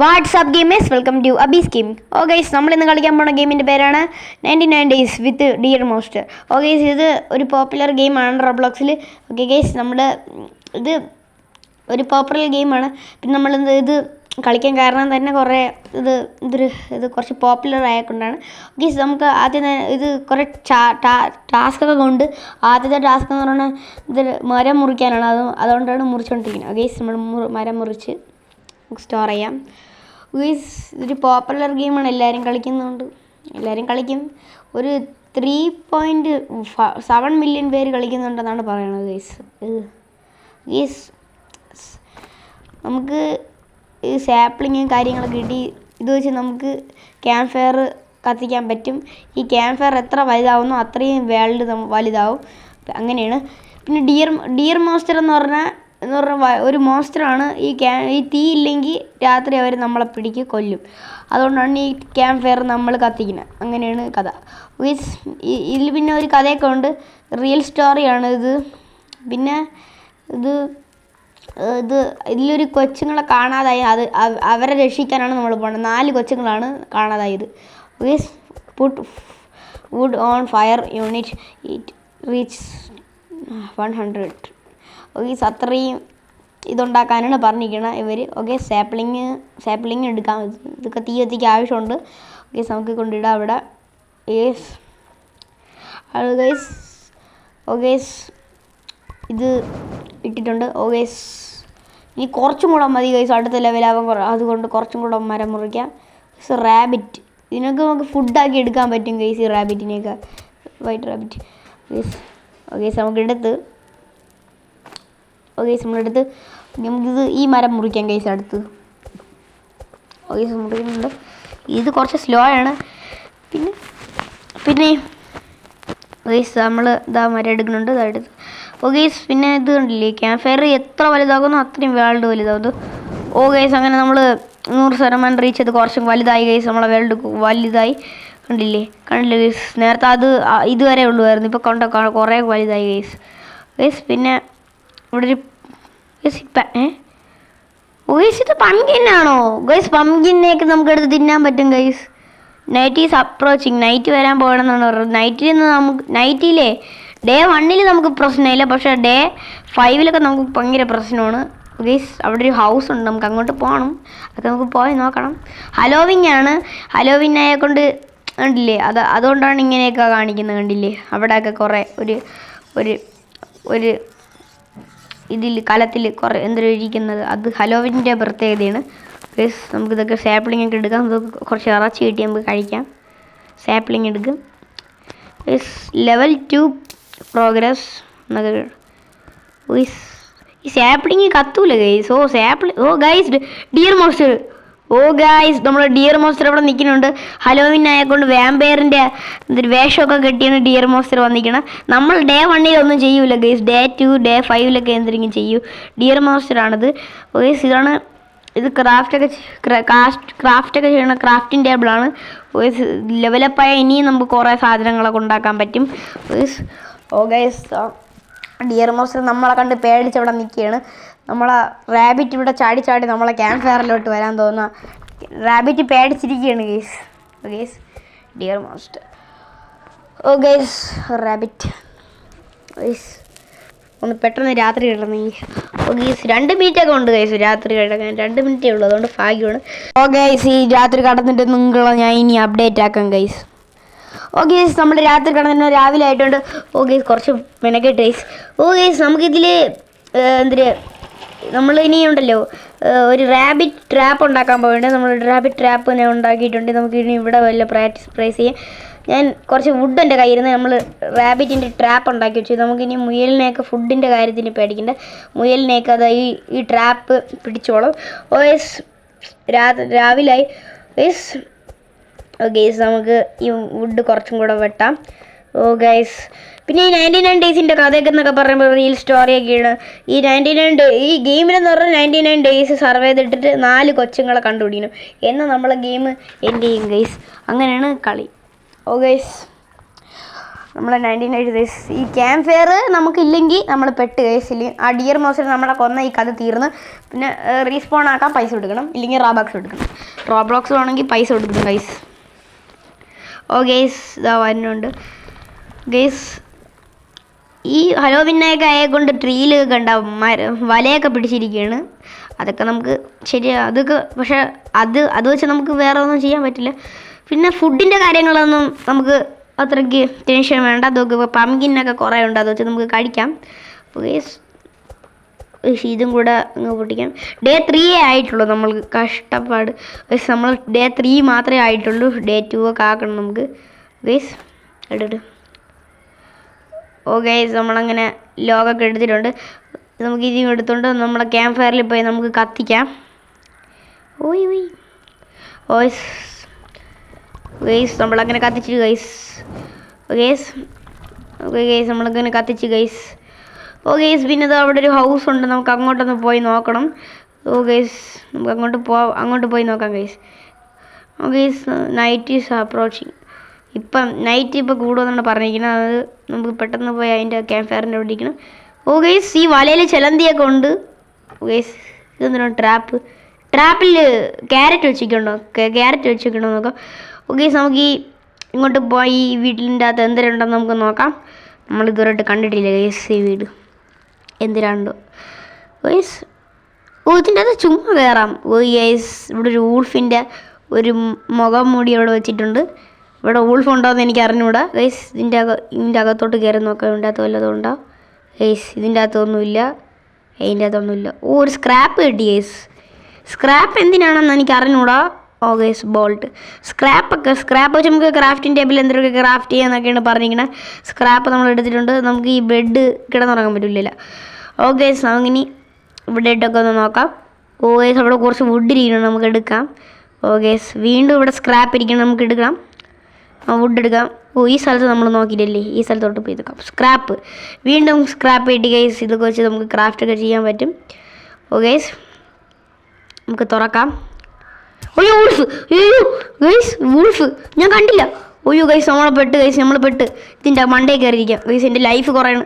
WhatsApp gamers welcome to അബീസ് game. Guys നമ്മൾ ഇന്ന് കളിക്കാൻ പോകുന്ന ഗെയിമിൻ്റെ പേരാണ് 99 days with deer monster. Guys ഇത് ഒരു പോപ്പുലർ ഗെയിമാണ് റോബ്ലോക്സിൽ. ഓക്കെ ഗൈസ്, നമ്മുടെ ഇത് ഒരു പോപ്പുലർ ഗെയിമാണ്. പിന്നെ നമ്മൾ ഇത് കളിക്കാൻ കാരണം തന്നെ കുറേ ഇത് കുറച്ച് പോപ്പുലർ ആയതുകൊണ്ടാണ്. ഗൈസ് നമുക്ക് ആദ്യം ഇത് കുറേ ടാസ്കൊക്കെ കൊണ്ട് ആദ്യത്തെ ടാസ്ക് എന്ന് പറഞ്ഞാൽ ഇത് മരം മുറിക്കാനാണ്. അതുകൊണ്ടാണ് മുറിച്ചുകൊണ്ടിരിക്കുന്നത്. ഗൈസ് നമ്മൾ മരം മുറിച്ച് സ്റ്റോർ ചെയ്യാം. ഗൈസ് ഇതൊരു പോപ്പുലർ ഗെയിമാണ്, എല്ലാവരും കളിക്കുന്നുണ്ട്, എല്ലാവരും കളിക്കും. ഒരു 3.7 മില്യൺ പേര് കളിക്കുന്നുണ്ടെന്നാണ് പറയുന്നത്. ഗൈസ് നമുക്ക് ഈ സാപ്ലിങ്ങും കാര്യങ്ങളൊക്കെ കിട്ടി. ഇത് വെച്ച് നമുക്ക് ക്യാമ്പ് ഫയർ കത്തിക്കാൻ പറ്റും. ഈ ക്യാമ്പ് ഫയർ എത്ര വലുതാവുന്നോ അത്രയും വേൾഡ് വലുതാവും. അങ്ങനെയാണ്. പിന്നെ ഡിയർ മോസ്റ്റർ എന്ന് പറഞ്ഞാൽ ഒരു മോൺസ്റ്ററാണ്. ഈ തീ ഇല്ലെങ്കിൽ രാത്രി അവർ നമ്മളെ പിടിക്ക് കൊല്ലും. അതുകൊണ്ടാണ് ഈ ക്യാമ്പ് ഫയർ നമ്മൾ കത്തിക്കുന്നത്. അങ്ങനെയാണ് കഥ. ഇതിൽ പിന്നെ ഒരു കഥയൊക്കെ ഉണ്ട്, റിയൽ സ്റ്റോറിയാണ് ഇത്. പിന്നെ ഇതിലൊരു കൊച്ചുങ്ങളെ കാണാതായി, അവരെ രക്ഷിക്കാനാണ് നമ്മൾ പോകുന്നത്. 4 കൊച്ചുങ്ങളാണ് കാണാതായത്. Put wood on fire until it reach 100. അത്രയും ഇതുണ്ടാക്കാനാണ് പറഞ്ഞിരിക്കുന്നത് ഇവർ. സാപ്ലിങ് എടുക്കാം. ഇതൊക്കെ തീ കത്തിക്ക് ആവശ്യമുണ്ട്. നമുക്ക് കൊണ്ടിടാം അവിടെ. ഇത് ഇട്ടിട്ടുണ്ട്. ഇനി കുറച്ചും കൂടെ മതി ഗൈസ്, അടുത്ത ലെവലാവാൻ. അതുകൊണ്ട് കുറച്ചും കൂടെ മരം മുറിക്കാം. റാബിറ്റ്, ഇതിനൊക്കെ നമുക്ക് ഫുഡാക്കി എടുക്കാൻ പറ്റും ഗൈസ്, ഈ റാബിറ്റിനെയൊക്കെ. White rabbit. നമുക്കെടുത്ത് നമ്മളെടുത്ത് നമുക്കിത് ഈ മരം മുറിക്കാം ഗൈസ്. അടുത്ത് മുറിക്കുന്നുണ്ട്. ഇത് കുറച്ച് സ്ലോ ആണ്. പിന്നെ ഗൈസ് നമ്മൾ ഇതാ മരം എടുക്കുന്നുണ്ട്. ഇതെടുത്ത് പിന്നെ ഇത് കണ്ടില്ലേ, ക്യാമ്പ് ഫയർ എത്ര വലുതാകുന്നു അത്രയും വേൾഡ് വലുതാകുന്നു. ഗൈസ് അങ്ങനെ നമ്മൾ 100% റീച്ച് ചെയ്ത് കുറച്ചും വലുതായി ഗൈസ്. നമ്മളെ വേൾഡ് വലുതായി. കണ്ടില്ലേ ഗൈസ്. നേരത്തെ ഇതുവരെ ഉള്ളുമായിരുന്നു, ഇപ്പോൾ കുറേ വലുതായി ഗൈസ്. പിന്നെ ഇവിടെ ഒരു ഇത് പംകിനാണോ ഗൈസ്? പംകിനെയൊക്കെ നമുക്ക് എടുത്ത് തിന്നാൻ പറ്റും guys. Night is approaching, night വരാൻ പോകണമെന്നാണ് പറയുന്നത്. നൈറ്റിലെ ഡേ 1 നമുക്ക് പ്രശ്നമില്ല, പക്ഷേ ഡേ 5 നമുക്ക് ഭയങ്കര പ്രശ്നമാണ് ഗൈസ്. അവിടെ ഒരു ഹൗസ് ഉണ്ട്, നമുക്ക് അങ്ങോട്ട് പോകണം. അതൊക്കെ നമുക്ക് പോയി നോക്കണം. ഹലോവിൻ ആയെ കൊണ്ട് കണ്ടില്ലേ, അതുകൊണ്ടാണ് ഇങ്ങനെയൊക്കെ കാണിക്കുന്നത്. കണ്ടില്ലേ അവിടെയൊക്കെ കുറേ ഒരു ഇതിൽ കലത്തിൽ കുറേ എന്തൊരു ഇരിക്കുന്നത്, അത് ഹലോവിൻ്റെ പ്രത്യേകതയാണ് ഗൈസ്. നമുക്കിതൊക്കെ സാപ്ലിംഗ് ഒക്കെ എടുക്കാം. നമുക്ക് കുറച്ച് ഇറച്ചി കിട്ടി നമുക്ക് കഴിക്കാം. സാപ്ലിംഗ് എടുക്കും. ലെവൽ 2 പ്രോഗ്രസ് എന്നൊക്കെ. ഈ സാപ്ലിംഗ് കത്തൂല guys. Guys deer monster. Guys നമ്മുടെ ഡിയർ മോസ്റ്റർ അവിടെ നിൽക്കുന്നുണ്ട്. ഹലോവിൻ ആയതുകൊണ്ട് വാമ്പയറിൻ്റെ എന്തൊരു വേഷമൊക്കെ കെട്ടിയാണ് ഡിയർ മോസ്റ്റർ വന്നിരിക്കണം. നമ്മൾ ഡേ 1 ഒന്നും ചെയ്യൂല ഗൈസ്. ഡേ 2 ഡേ 5 എന്തെങ്കിലും ചെയ്യൂ. ഡിയർ മോസ്റ്ററാണിത് ഗൈസ്. ഇത് ക്രാഫ്റ്റൊക്കെ ചെയ്യണം. ക്രാഫ്റ്റിംഗ് ടേബിളാണ് ലെവലപ്പായ. ഇനിയും നമുക്ക് കുറേ സാധനങ്ങളൊക്കെ ഉണ്ടാക്കാൻ പറ്റും ഗൈസ്. ഡിയർ മോസ്റ്റർ നമ്മളെ കണ്ട് പേടിച്ചവിടെ നിൽക്കുകയാണ്. നമ്മളെ റാബിറ്റ് ഇവിടെ ചാടി നമ്മളെ ക്യാമ്പ് ഫയറിലോട്ട് വരാൻ തോന്നുക. റാബിറ്റ് പേടിച്ചിരിക്കുകയാണ് guys. Deer monster. Guys rabbit ഒന്ന് പെട്ടെന്ന് രാത്രി കിടന്നെങ്കിൽ. ഗൈസ് 2 മിനിറ്റൊക്കെ ഉണ്ട് ഗൈസ് രാത്രി കിടക്കാൻ. 2 മിനിറ്റേ ഉള്ളൂ, അതുകൊണ്ട് ഭാഗ്യമാണ്. ഗൈസ് ഈ രാത്രി കടന്നിട്ട് നിങ്ങളെ ഞാൻ ഇനി അപ്ഡേറ്റ് ആക്കാം ഗൈസ്. ഗൈസ് നമ്മൾ രാത്രി കിടന്നിട്ട് രാവിലെ ആയിട്ടുണ്ട്. ഗൈസ് കുറച്ച് മെനക്കെട്ട് ഗൈസ്. ഗൈസ് നമുക്കിതിൽ നമ്മൾ ഇനിയുണ്ടല്ലോ ഒരു റാബിറ്റ് ട്രാപ്പ് ഉണ്ടാക്കാൻ പോയിട്ടുണ്ട്. നമ്മൾ റാബിറ്റ് ട്രാപ്പ് ഞാൻ ഉണ്ടാക്കിയിട്ടുണ്ട്. നമുക്ക് ഇനി ഇവിടെ വല്ല പ്രാക്ടീസ് ചെയ്യാം. ഞാൻ കുറച്ച് വുഡ് എൻ്റെ കയ്യിൽ നിന്ന് നമ്മൾ റാബിറ്റിൻ്റെ ട്രാപ്പ് ഉണ്ടാക്കി വെച്ചു. നമുക്കിനി മുയലിനെയൊക്കെ ഫുഡിൻ്റെ കാര്യത്തിന് പേടിക്കണ്ട. മുയലിനെയൊക്കെ ഈ ട്രാപ്പ് പിടിച്ചോളും. രാവിലായി ഗൈസ് നമുക്ക് ഈ വുഡ് കുറച്ചും കൂടെ വെട്ടാം. ഗൈസ് പിന്നെ ഈ 99 ഡേയ്സിൻ്റെ കഥയൊക്കെ എന്നൊക്കെ പറയുമ്പോൾ റിയൽ സ്റ്റോറിയൊക്കെയാണ്. ഈ ഗെയിമിലെന്ന് പറഞ്ഞാൽ 99 ഡേയ്സ് സർവേ ചെയ്തിട്ട് 4 കൊച്ചുങ്ങളെ കണ്ടുപിടിക്കണം. എന്നാൽ നമ്മളെ ഗെയിം എൻ്റെ ചെയ്യും ഗൈസ്. അങ്ങനെയാണ് കളി. ഗൈസ് നമ്മളെ 19 ഗൈസ്. ഈ ക്യാമ്പ് ഫെയർ നമുക്കില്ലെങ്കിൽ നമ്മൾ പെട്ട് ഗൈസ്. ആ ഡിയർ മോസിൽ നമ്മളെ കൊന്ന ഈ കഥ തീർന്ന്. പിന്നെ റീസ്പോൺ ആക്കാൻ പൈസ കൊടുക്കണം, ഇല്ലെങ്കിൽ റോബ്ലോക്സ് എടുക്കണം. റോബ്ലോക്സ് വേണമെങ്കിൽ പൈസ കൊടുക്കണം ഗൈസ്. ഓ ഗൈസ് ഇതാ വരുന്നുണ്ട് ഗൈസ്. ഈ ഹലോവിനൊക്കെ ആയെക്കൊണ്ട് ട്രീയിൽ കണ്ട വലയൊക്കെ പിടിച്ചിരിക്കുകയാണ്. അതൊക്കെ നമുക്ക് ശരിയാ, അതൊക്കെ പക്ഷെ അത് വെച്ച് നമുക്ക് വേറെ ഒന്നും ചെയ്യാൻ പറ്റില്ല. പിന്നെ ഫുഡിൻ്റെ കാര്യങ്ങളൊന്നും നമുക്ക് അത്രയ്ക്ക് ടെൻഷൻ വേണ്ട. അതൊക്കെ പംകിനൊക്കെ കുറേ ഉണ്ട്, അത് വെച്ച് നമുക്ക് കഴിക്കാം. ഇതും കൂടെ അങ്ങ് പൊട്ടിക്കാം. ഡേ 3 ആയിട്ടുള്ളൂ നമ്മൾക്ക് കഷ്ടപ്പാട്. നമ്മൾ ഡേ 3 മാത്രമേ ആയിട്ടുള്ളൂ. ഡേ 2 ഒക്കെ ആക്കണം നമുക്ക് ഗൈസ്. എടുത്ത് ഓ ഗൈസ് നമ്മളങ്ങനെ ലോഗൊക്കെ എടുത്തിട്ടുണ്ട്. നമുക്ക് ഇതും എടുത്തുകൊണ്ട് നമ്മളെ ക്യാമ്പ് ഫയറിൽ പോയി നമുക്ക് കത്തിക്കാം. ഓയ് ഓയ് ഓയ്സ് ഗൈസ് നമ്മളങ്ങനെ കത്തിച്ചു ഗൈസ്. ഗൈസ് ഓക്കെ ഗൈസ് നമ്മളങ്ങനെ കത്തിച്ച് ഗൈസ്. ഓ ഗൈസ് പിന്നെ ഇത് അവിടെ ഒരു ഹൗസ് ഉണ്ട്, നമുക്ക് അങ്ങോട്ടൊന്ന് പോയി നോക്കണം. ഓ ഗൈസ് നമുക്ക് അങ്ങോട്ട് പോയി നോക്കാം guys. Oh guys night is approaching. ഇപ്പം നൈറ്റ് ഇപ്പോൾ കൂടുമെന്നാണ് പറഞ്ഞിരിക്കുന്നത്. അത് നമുക്ക് പെട്ടെന്ന് പോയി അതിൻ്റെ ക്യാമ്പ് ഫയറിൻ്റെ അവിടെ ഇരിക്കണം. ഓ ഗൈസ് ഈ വലയിൽ ചിലന്തിയൊക്കെ ഉണ്ട്. ഗൈസ് ഇതെന്തിനാണ് ട്രാപ്പിൽ ക്യാരറ്റ് വെച്ചിട്ടുണ്ടോ നോക്കാം. ഓ ഗൈസ് നമുക്ക് ഇങ്ങോട്ട് പോയി ഈ വീട്ടിൻ്റെ അകത്ത് എന്തിനുണ്ടെന്ന് നമുക്ക് നോക്കാം. നമ്മൾ ഇതുവരെയായിട്ട് കണ്ടിട്ടില്ല ഗൈസ് ഈ വീട് എന്തിനാണ്ടോ ഗൈസ്. ഓ ഇതിൻ്റെ അകത്ത് ചുമ്മാ കയറാം. ഓ ഗൈസ് ഇവിടെ ഒരു വൂൾഫിൻ്റെ ഒരു മുഖം മൂടി അവിടെ വെച്ചിട്ടുണ്ട്. ഇവിടെ വൂൾഫ് ഉണ്ടോയെന്ന് എനിക്ക് അറിഞ്ഞുകൂടാ ഗൈസ്. ഇതിൻ്റെ അകത്തോട്ട് കയറി നോക്കാം, ഇതിൻ്റെ അകത്ത് വല്ലതും ഉണ്ടോ ഗൈസ്. ഇതിൻ്റെ അകത്തൊന്നുമില്ല, അതിൻ്റെ അകത്തൊന്നുമില്ല. ഓ ഒരു സ്ക്രാപ്പ് കിട്ടി ഗൈസ്. സ്ക്രാപ്പ് എന്തിനാണെന്ന് എനിക്ക് അറിഞ്ഞുകൂടാ. ഓ ഗൈസ് ബോൾട്ട് സ്ക്രാപ്പ് വെച്ച് നമുക്ക് ക്രാഫ്റ്റിംഗ് ടേബിൾ എന്തെങ്കിലുമൊക്കെ ക്രാഫ്റ്റ് ചെയ്യാന്നൊക്കെയാണ് പറഞ്ഞിരിക്കുന്നത്. സ്ക്രാപ്പ് നമ്മൾ എടുത്തിട്ടുണ്ട്. നമുക്ക് ഈ ബെഡ് കിടന്നുറങ്ങാൻ പറ്റില്ല. ഓ ഗൈസ് നമുക്കിനി ബെഡൊക്കെ ഒന്ന് നോക്കാം. ഓ ഗൈസ് അവിടെ കുറച്ച് വുഡ് ഇരിക്കണം, നമുക്ക് എടുക്കാം. ഓ ഗൈസ് വീണ്ടും ഇവിടെ സ്ക്രാപ്പ് ഇരിക്കണം, നമുക്ക് എടുക്കാം. വുഡ് എടുക്കാം. ഓ ഈ സ്ഥലത്ത് നമ്മൾ നോക്കിയില്ലല്ലേ, ഈ സ്ഥലത്തോട്ട് പോയി എടുക്കാം. സ്ക്രാപ്പ് വീണ്ടും സ്ക്രാപ്പ് കിട്ടി ഗൈസ്. ഇതൊക്കെ വെച്ച് നമുക്ക് ക്രാഫ്റ്റൊക്കെ ചെയ്യാൻ പറ്റും. ഓ ഗൈസ് നമുക്ക് തുറക്കാം. അയ്യോ വൂൾഫ് ഞാൻ കണ്ടില്ല. അയ്യോ ഗൈസ് നമ്മൾ പെട്ട് ഇതിൻ്റെ മണ്ടേ കയറിയിരിക്കാം ഗൈസ്. എൻ്റെ ലൈഫ് കുറയാണ്.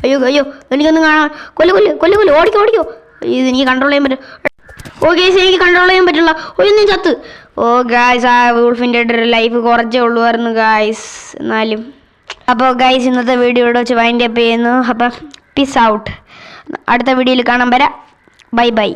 അയ്യോ എനിക്കൊന്നും കാണാൻ കൊല്ല് ഓടിക്കോ. ഇത് എനിക്ക് കൺട്രോൾ ചെയ്യാൻ പറ്റും. ഓ ഗൈസ് എനിക്ക് കൺട്രോൾ ചെയ്യാൻ പറ്റില്ല. ഒന്നും ചത്ത്. ഓ ഗൈസ് ആ വൂൾഫിൻ്റെ ലൈഫ് കുറച്ചേ ഉള്ളുമായിരുന്നു ഗൈസ്. എന്നാലും അപ്പോൾ ഗൈസ് ഇന്നത്തെ വീഡിയോ ഇവിടെ വെച്ച് വൈൻഡ് അപ്പ് ചെയ്യുന്നു. അപ്പം പീസ് ഔട്ട്. അടുത്ത വീഡിയോയിൽ കാണാൻ വരാം. ബൈ.